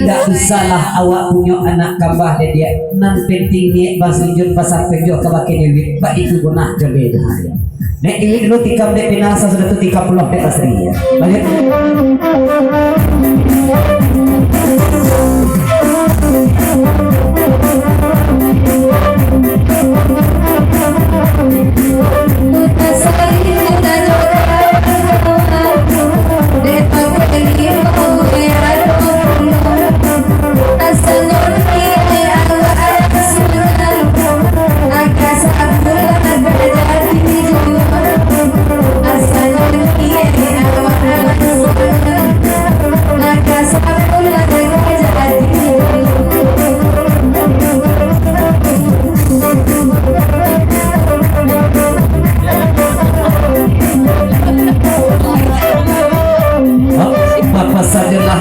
tidak usahlah awak punya anak kambah dia nan penting ni basinjun pasar penjo ka bakin wit ba itu gunah jebe dahaya nek ini lu tikam de pinasa sudah tu 30 de asri ya lagi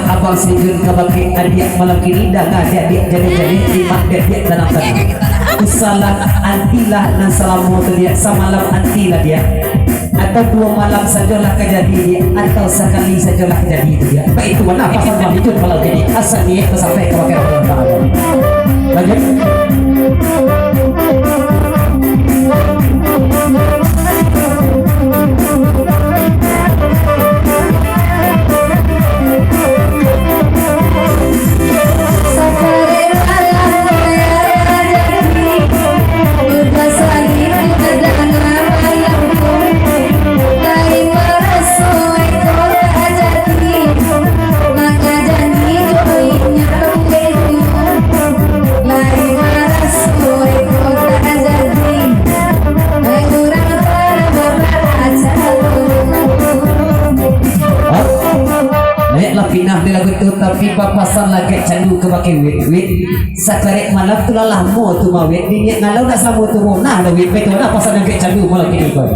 abang sejun kabaki adik malam kini dah ngajak dia jadi lima dia dalam tadi usalah antilah dan salamu tu dia semalam antilah dia atau 2 malam sajalah kejadi dia atau sekali sajalah kejadi itu dia baik itu mana pasal mahijun malam kini asal dia sampai ke wakil Allah lanjut pinah di lagu tu tapi papasan lagi candu ke pakai wit sakarek malam tu lah mo tu mau wit ni ngalau nak sama tu mo nah ada wit betul nak pasan lagi candu malam kini kau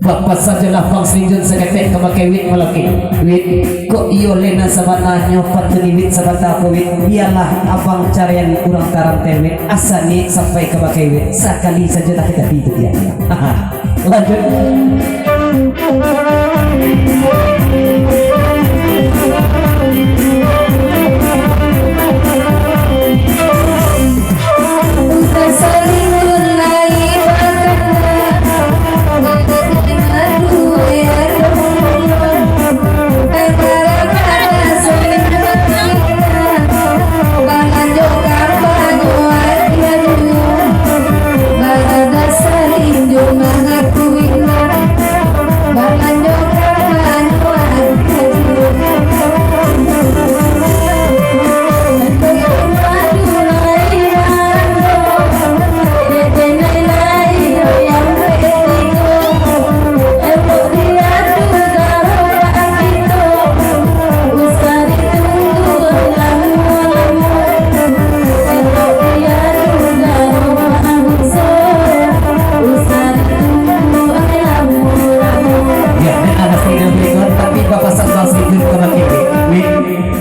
bapak sajalah bang serinjun seketek kemakai wit malaki wit kok iyo lena sabanah nyopat wit sabata aku wit biarlah abang carian kurang karantin wit asani sampai kemakai wit sekali saja tak kita itu dia lanjut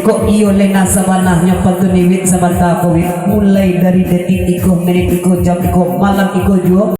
kok iyo lena sabanahnya pantuni wit sabanta ko wit mulai dari detik iko menit iko jam iko malam iko juo